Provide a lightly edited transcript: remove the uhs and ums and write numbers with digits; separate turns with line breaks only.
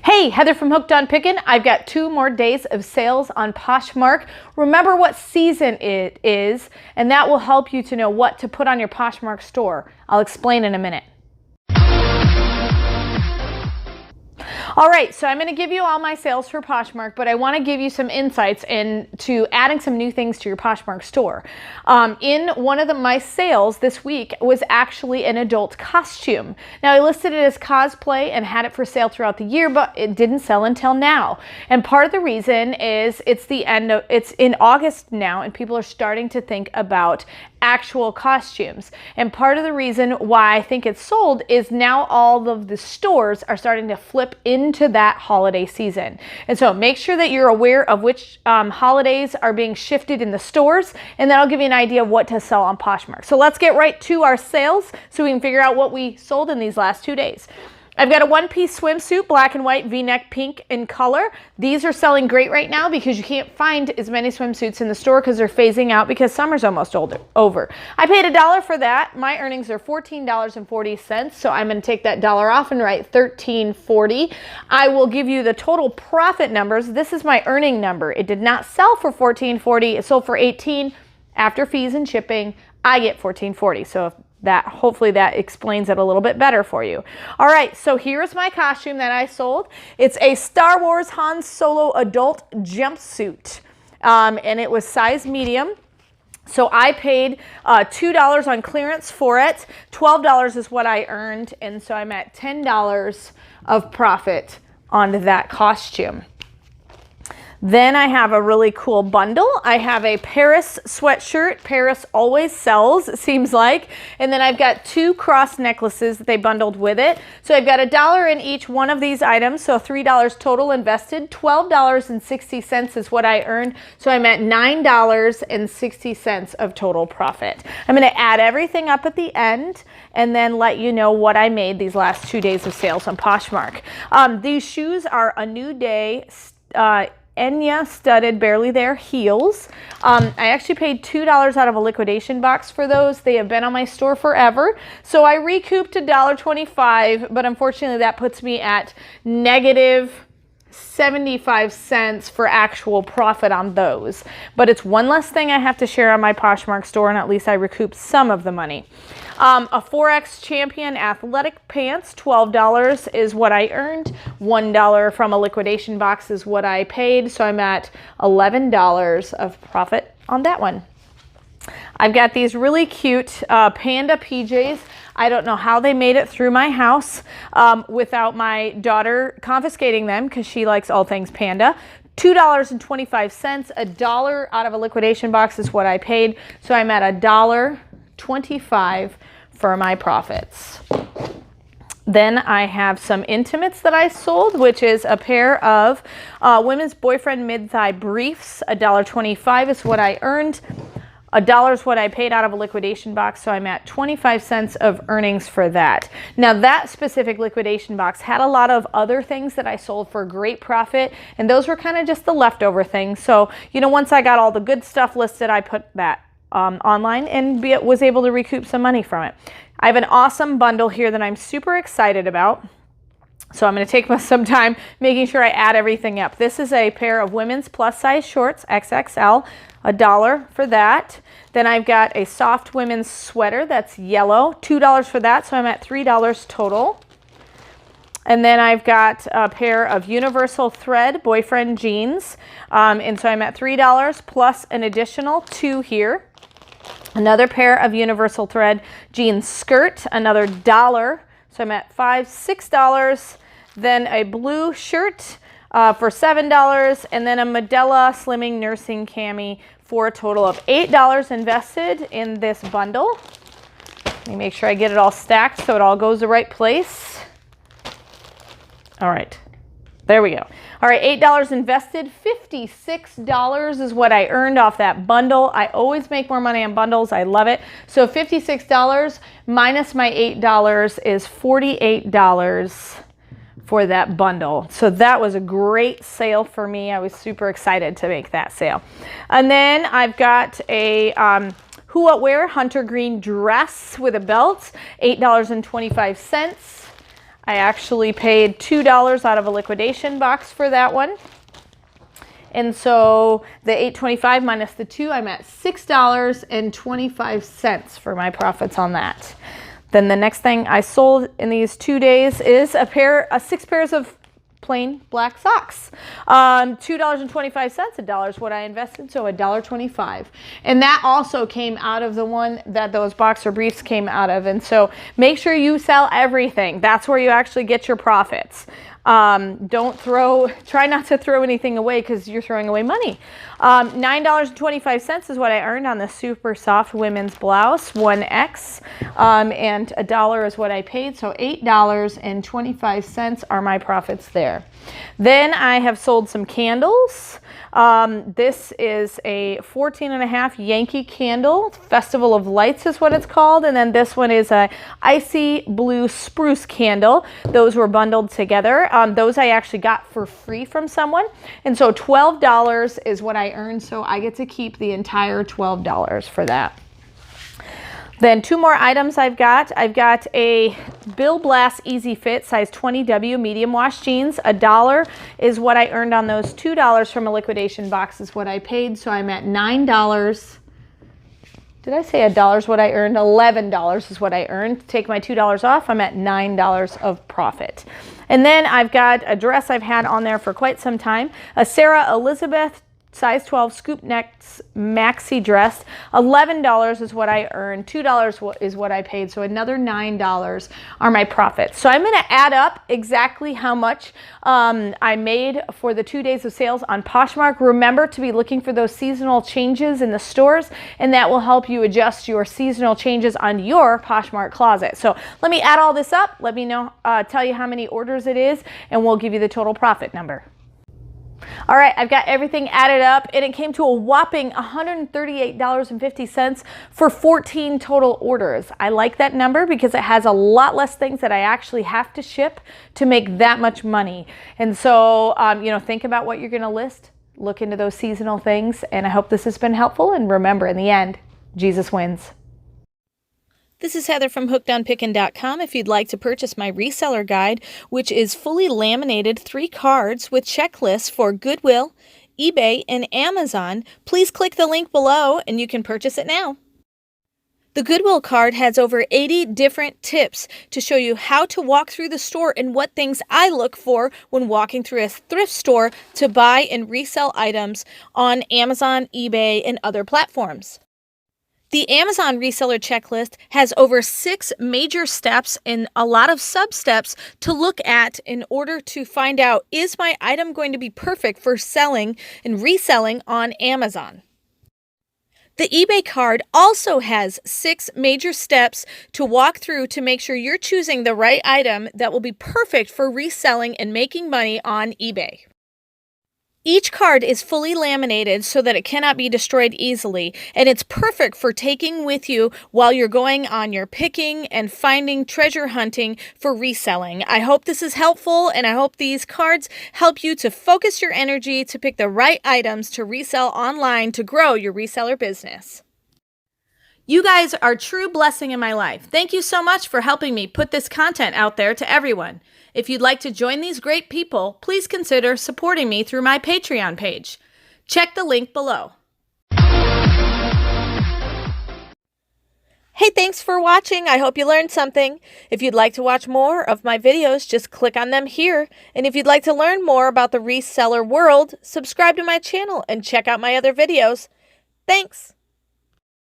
Hey, Heather from Hooked on Pickin. I've got 2 more days of sales on Poshmark. Remember what season it is, and that will help you to know what to put on your Poshmark store. I'll explain in a minute. All right, so I'm going to give you all my sales for Poshmark, but I want to give you some insights into adding some new things to your Poshmark store. In one of my sales this week was actually an adult costume. Now, I listed it as cosplay and had it for sale throughout the year, but it didn't sell until now. And part of the reason is it's in August now, and people are starting to think about actual costumes. And part of the reason why I think it's sold is now all of the stores are starting to flip into that holiday season. And so make sure that you're aware of which holidays are being shifted in the stores, and that'll give you an idea of what to sell on Poshmark. So let's get right to our sales so we can figure out what we sold in these last 2 days. I've got a one-piece swimsuit, black and white, V-neck pink in color. These are selling great right now because you can't find as many swimsuits in the store because they're phasing out because summer's almost over. I paid $1 for that. My earnings are $14.40, so I'm going to take that $1 off and write $13.40. I will give you the total profit numbers. This is my earning number. It did not sell for $14.40. It sold for $18. After fees and shipping, I get $14.40. So hopefully that explains it a little bit better for you. All right, so here's my costume that I sold. It's a Star Wars Han Solo adult jumpsuit, and it was size medium. So I paid $2 on clearance for it. $12 is what I earned, and so I'm at $10 of profit on that costume. Then I have a really cool bundle. I have a Paris sweatshirt. Paris always sells, it seems like. And then I've got 2 cross necklaces that they bundled with it. So I've got $1 in each one of these items, so $3 total invested. $12.60 is what I earned, so I'm at $9.60 of total profit. I'm going to add everything up at the end and then let you know what I made these last 2 days of sales on Poshmark. These shoes are a New Day Enya studded, barely there heels. I actually paid $2 out of a liquidation box for those. They have been on my store forever. So I recouped $1.25, but unfortunately that puts me at negative 75 cents for actual profit on those. But it's one less thing I have to share on my Poshmark store, and at least I recouped some of the money. A 4X Champion athletic pants, $12 is what I earned. $1 from a liquidation box is what I paid, so I'm at $11 of profit on that one. I've got these really cute panda PJs. I don't know how they made it through my house without my daughter confiscating them because she likes all things panda. $2.25, $1 out of a liquidation box is what I paid, so I'm at $1.25 for my profits. Then I have some intimates that I sold, which is a pair of women's boyfriend mid-thigh briefs. $1.25 is what I earned. $1 is what I paid out of a liquidation box, so I'm at 25 cents of earnings for that. Now, that specific liquidation box had a lot of other things that I sold for great profit, and those were kind of just the leftover things. So, once I got all the good stuff listed, I put that online and was able to recoup some money from it. I have an awesome bundle here that I'm super excited about. So I'm going to take some time making sure I add everything up. This is a pair of women's plus size shorts, XXL, $1 for that. Then I've got a soft women's sweater that's yellow, $2 for that, so I'm at $3 total. And then I've got a pair of universal thread boyfriend jeans, and so I'm at $3 plus an additional $2 here. Another pair of universal thread jeans skirt, another $1. So I'm at $6. Then a blue shirt for $7, and then a Medela slimming nursing cami for a total of $8 invested in this bundle. Let me make sure I get it all stacked so it all goes the right place. All right, there we go. All right, $8 invested, $56 is what I earned off that bundle. I always make more money on bundles. I love it. So $56 minus my $8 is $48 for that bundle. So that was a great sale for me. I was super excited to make that sale. And then I've got a Who What Wear hunter green dress with a belt, $8.25. I actually paid $2 out of a liquidation box for that one. And so the $8.25 minus the 2, I'm at $6.25 for my profits on that. Then the next thing I sold in these 2 days is 6 pairs of plain black socks. $2.25, $1 is what I invested, so $1.25. And that also came out of the one that those boxer briefs came out of. And so make sure you sell everything. That's where you actually get your profits. Try not to throw anything away because you're throwing away money. $9.25 is what I earned on the super soft women's blouse, 1X, and $1 is what I paid, so $8.25 are my profits there. Then I have sold some candles. This is a 14.5 Yankee candle. Festival of Lights is what it's called. And then this one is a icy blue spruce candle. Those were bundled together. Those I actually got for free from someone. And so $12 is what I earned. So I get to keep the entire $12 for that. Then 2 more items I've got. I've got a Bill Blass Easy Fit size 20W medium wash jeans. $1 is what I earned on those. $2 from a liquidation box is what I paid. So I'm at $9. Did I say $1 is what I earned? $11 is what I earned. Take my $2 off, I'm at $9 of profit. And then I've got a dress I've had on there for quite some time. A Sarah Elizabeth size 12 scoop neck maxi dress. $11 is what I earned. $2 is what I paid. So another $9 are my profits. So I'm going to add up exactly how much I made for the 2 days of sales on Poshmark. Remember to be looking for those seasonal changes in the stores, and that will help you adjust your seasonal changes on your Poshmark closet. So let me add all this up. Let me know, tell you how many orders it is, and we'll give you the total profit number. All right, I've got everything added up, and it came to a whopping $138.50 for 14 total orders. I like that number because it has a lot less things that I actually have to ship to make that much money. And so, think about what you're going to list. Look into those seasonal things, and I hope this has been helpful. And remember, in the end, Jesus wins. This is Heather from hookedonpickin.com. If you'd like to purchase my reseller guide, which is fully laminated 3 cards with checklists for Goodwill, eBay, and Amazon, please click the link below and you can purchase it now. The Goodwill card has over 80 different tips to show you how to walk through the store and what things I look for when walking through a thrift store to buy and resell items on Amazon, eBay, and other platforms. The Amazon reseller checklist has over 6 major steps and a lot of sub-steps to look at in order to find out, is my item going to be perfect for selling and reselling on Amazon? The eBay card also has 6 major steps to walk through to make sure you're choosing the right item that will be perfect for reselling and making money on eBay. Each card is fully laminated so that it cannot be destroyed easily, and it's perfect for taking with you while you're going on your picking and finding treasure hunting for reselling. I hope this is helpful, and I hope these cards help you to focus your energy to pick the right items to resell online to grow your reseller business. You guys are a true blessing in my life. Thank you so much for helping me put this content out there to everyone. If you'd like to join these great people, please consider supporting me through my Patreon page. Check the link below. Hey, thanks for watching. I hope you learned something. If you'd like to watch more of my videos, just click on them here. And if you'd like to learn more about the reseller world, subscribe to my channel and check out my other videos. Thanks.